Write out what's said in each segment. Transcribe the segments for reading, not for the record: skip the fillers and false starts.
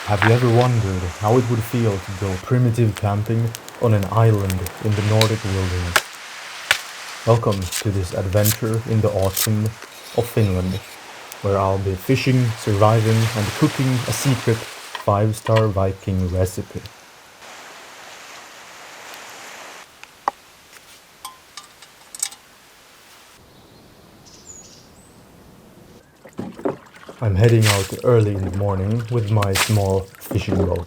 Have you ever wondered how it would feel to go primitive camping on an island in the Nordic wilderness? Welcome to this adventure in the autumn of Finland, where I'll be fishing, surviving, and cooking a secret 5-star Viking recipe. I'm heading out early in the morning with my small fishing boat.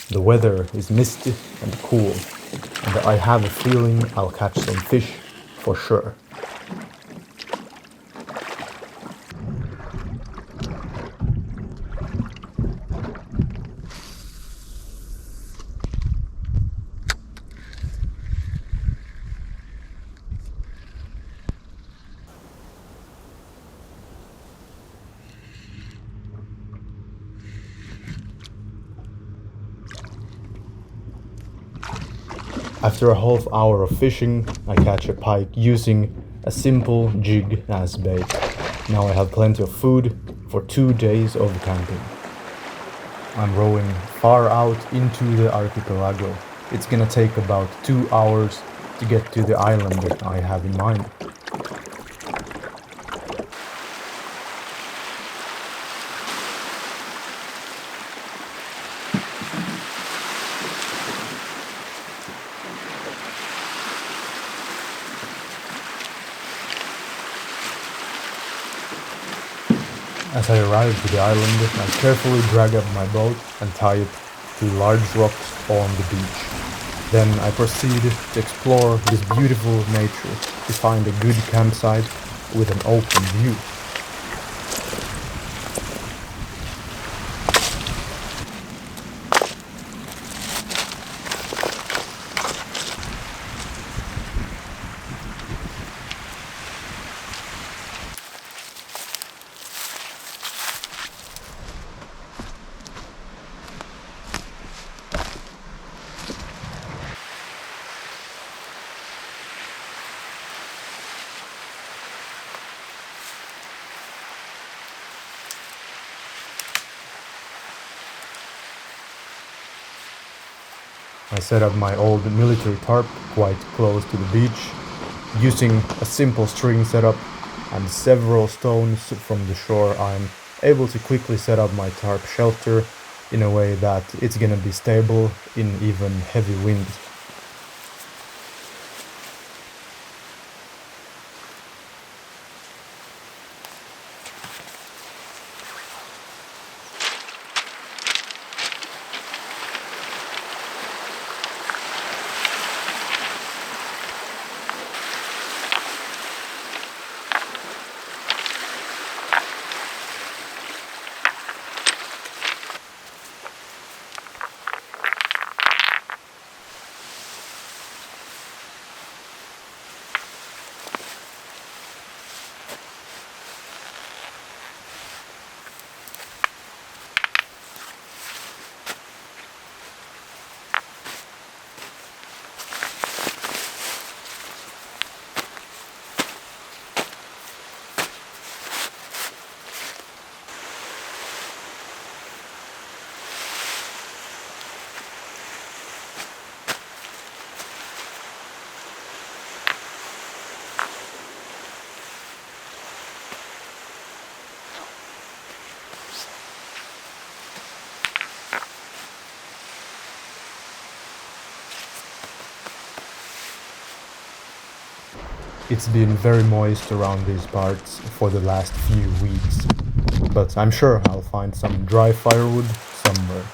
The weather is misty and cool, and I have a feeling I'll catch some fish for sure. After a half hour of fishing, I catch a pike using a simple jig as bait. Now I have plenty of food for 2 days of camping. I'm rowing far out into the archipelago. It's gonna take about 2 hours to get to the island that I have in mind. As I arrive to the island, I carefully drag up my boat and tie it to large rocks on the beach. Then I proceed to explore this beautiful nature to find a good campsite with an open view. I set up my old military tarp quite close to the beach, using a simple string setup and several stones from the shore. I'm able to quickly set up my tarp shelter in a way that it's gonna be stable in even heavy winds. It's been very moist around these parts for the last few weeks, but I'm sure I'll find some dry firewood somewhere.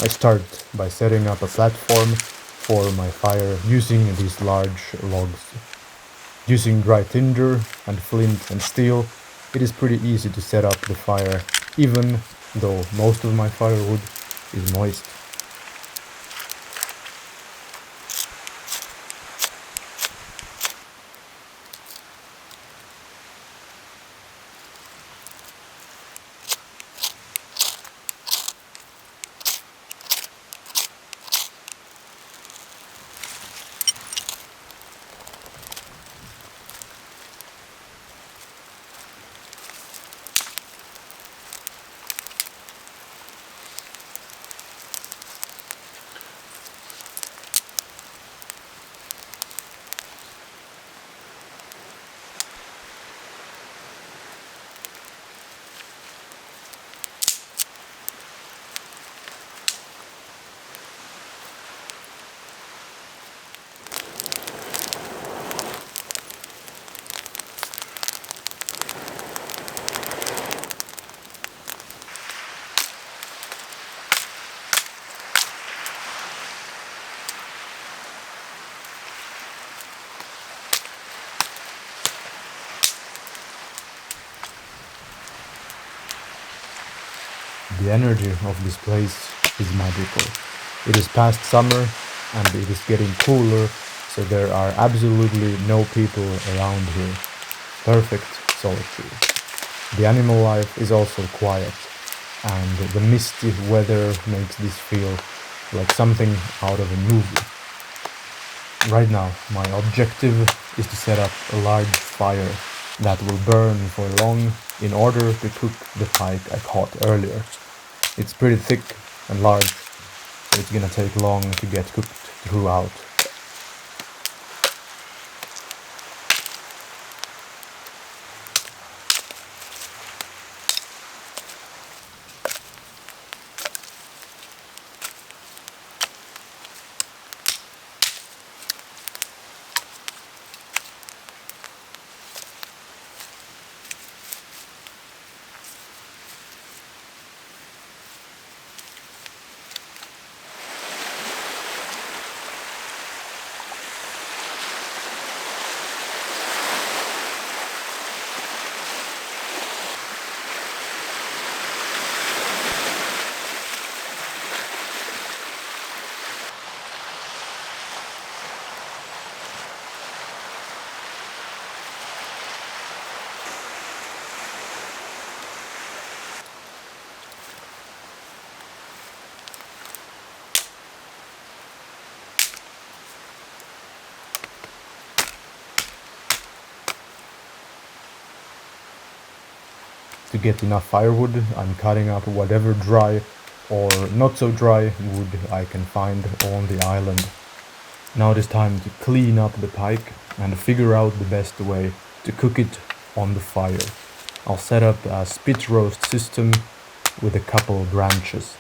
I start by setting up a platform for my fire using these large logs. Using dry tinder and flint and steel, it is pretty easy to set up the fire, even though most of my firewood is moist. The energy of this place is magical. It is past summer and it is getting cooler, so there are absolutely no people around here. Perfect solitude. The animal life is also quiet, and the misty weather makes this feel like something out of a movie. Right now, my objective is to set up a large fire that will burn for long in order to cook the pike I caught earlier. It's pretty thick and large, so it's gonna take long to get cooked throughout. To get enough firewood, I'm cutting up whatever dry or not so dry wood I can find on the island. Now it is time to clean up the pike and figure out the best way to cook it on the fire. I'll set up a spit roast system with a couple branches.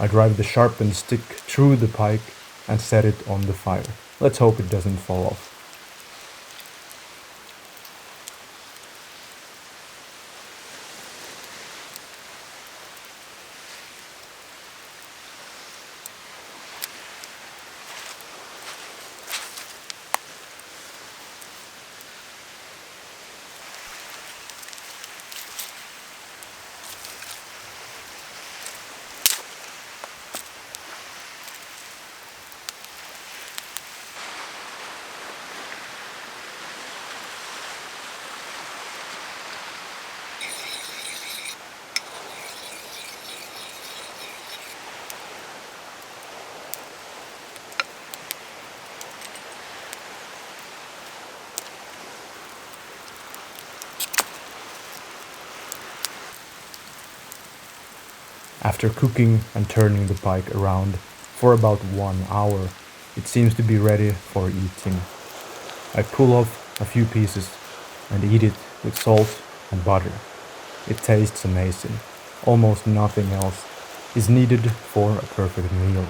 I drive the sharpened stick through the pike and set it on the fire. Let's hope it doesn't fall off. After cooking and turning the pike around for about 1 hour, it seems to be ready for eating. I pull off a few pieces and eat it with salt and butter. It tastes amazing. Almost nothing else is needed for a perfect meal.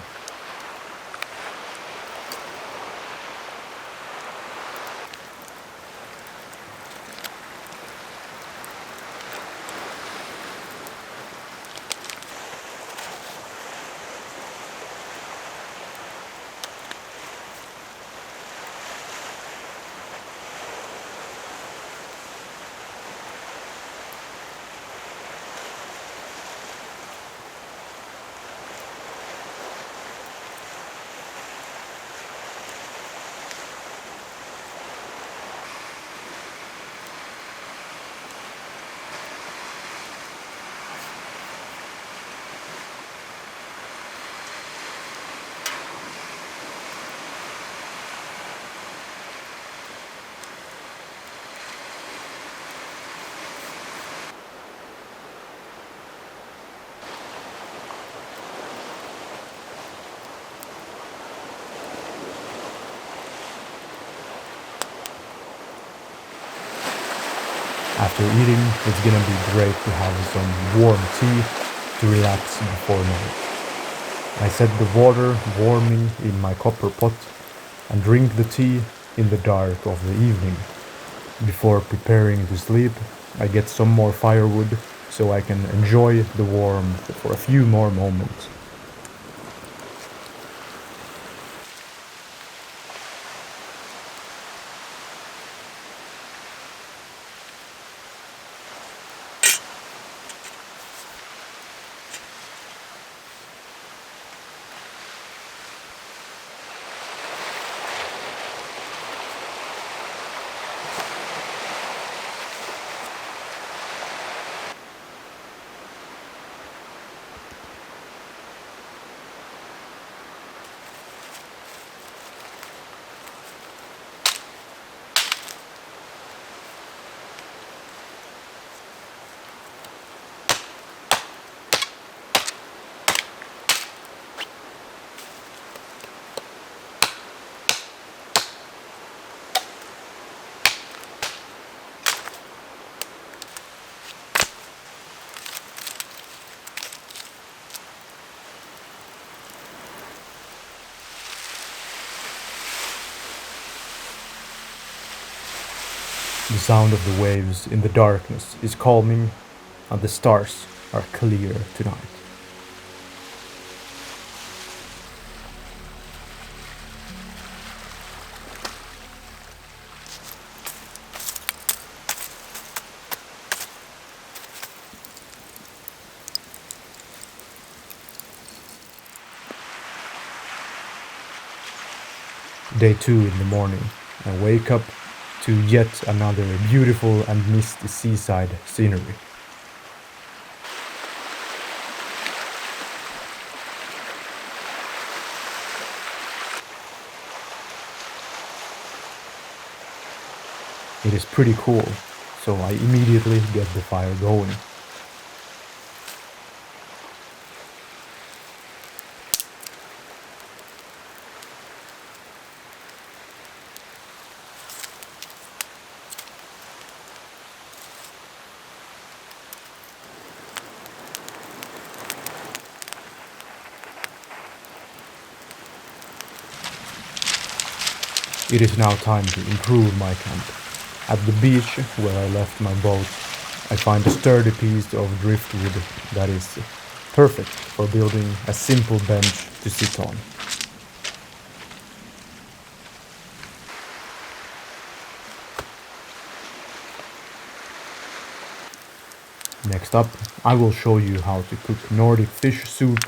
After eating, it's gonna be great to have some warm tea to relax before night. I set the water warming in my copper pot and drink the tea in the dark of the evening. Before preparing to sleep, I get some more firewood so I can enjoy the warmth for a few more moments. The sound of the waves in the darkness is calming, and the stars are clear tonight. Day 2 in the morning. I wake up to yet another beautiful and misty seaside scenery. It is pretty cool, so I immediately get the fire going. It is now time to improve my camp. At the beach where I left my boat, I find a sturdy piece of driftwood that is perfect for building a simple bench to sit on. Next up, I will show you how to cook Nordic fish soup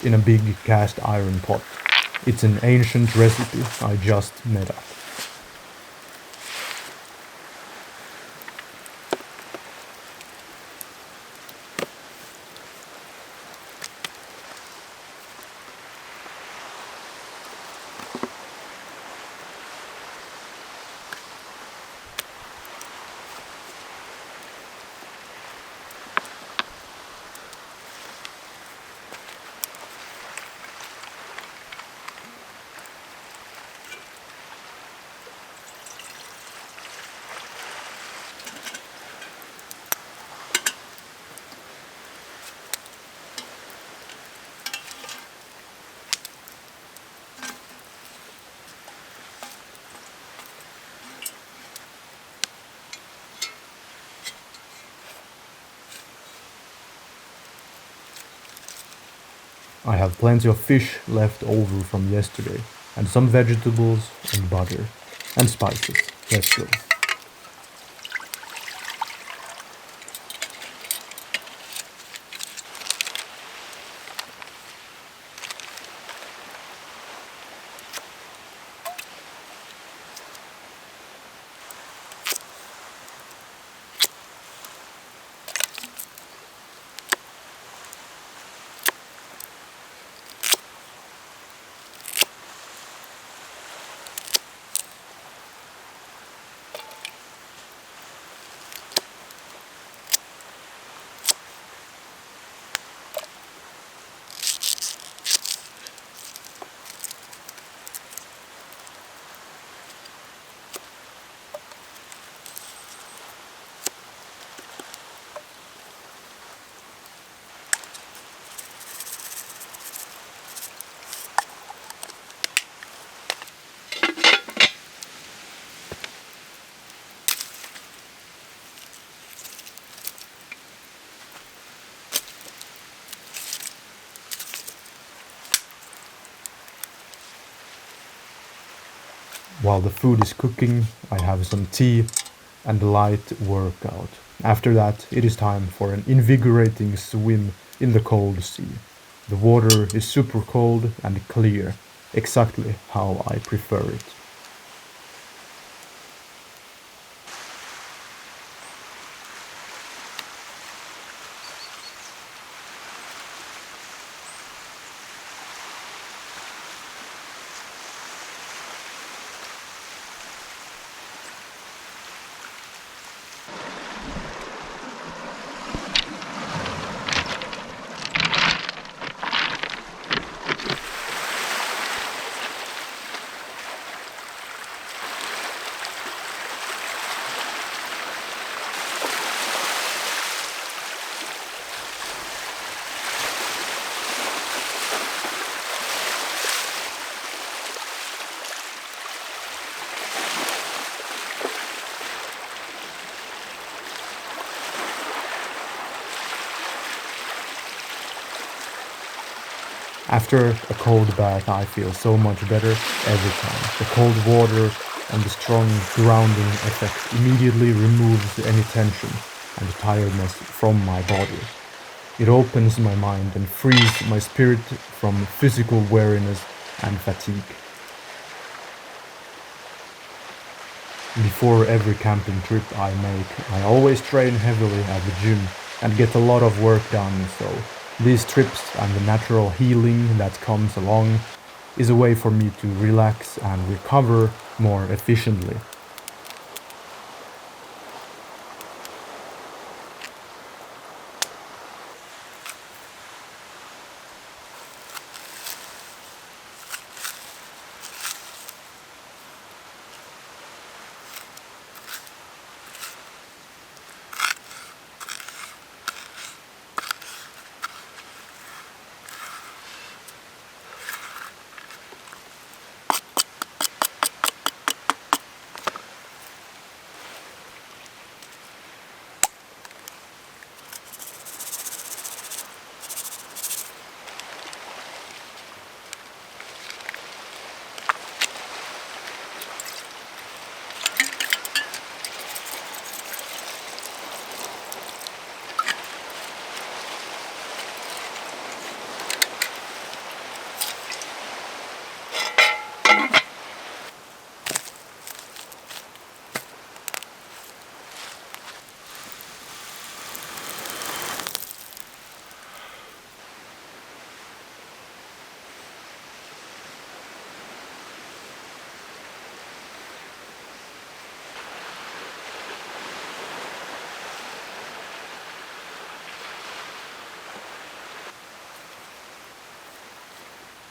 in a big cast iron pot. It's an ancient recipe I just made up. I have plenty of fish left over from yesterday, and some vegetables and butter and spices. Let's go. While the food is cooking, I have some tea and a light workout. After that, it is time for an invigorating swim in the cold sea. The water is super cold and clear, exactly how I prefer it. After a cold bath, I feel so much better every time. The cold water and the strong grounding effect immediately removes any tension and tiredness from my body. It opens my mind and frees my spirit from physical weariness and fatigue. Before every camping trip I make, I always train heavily at the gym and get a lot of work done, so these trips and the natural healing that comes along is a way for me to relax and recover more efficiently.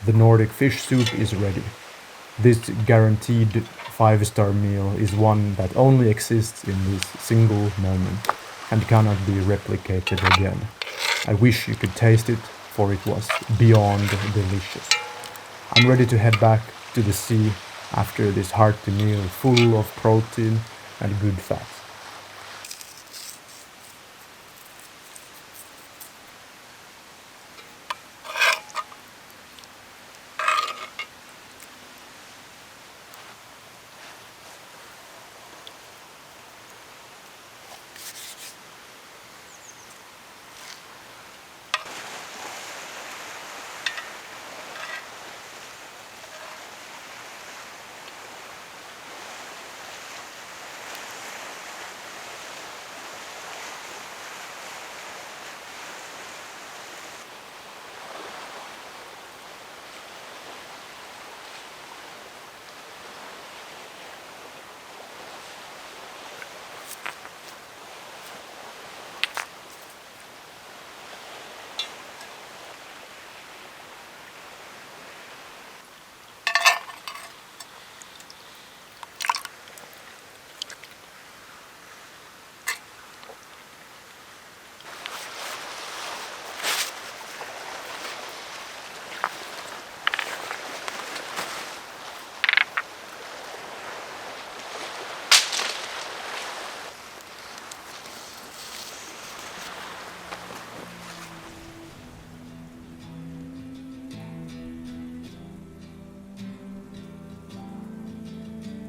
the Nordic fish soup is ready. This guaranteed 5-star meal is one that only exists in this single moment and cannot be replicated again. I wish you could taste it, for it was beyond delicious. I'm ready to head back to the sea after this hearty meal full of protein and good fat.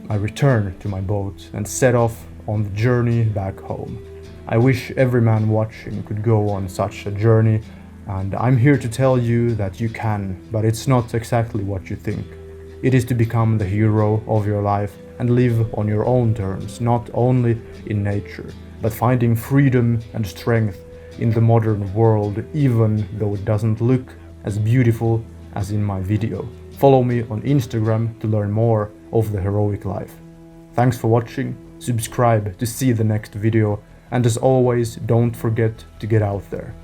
I return to my boat and set off on the journey back home. I wish every man watching could go on such a journey, and I'm here to tell you that you can, but it's not exactly what you think. It is to become the hero of your life and live on your own terms, not only in nature, but finding freedom and strength in the modern world, even though it doesn't look as beautiful as in my video. Follow me on Instagram to learn more of the heroic life. Thanks for watching, subscribe to see the next video, and as always, don't forget to get out there.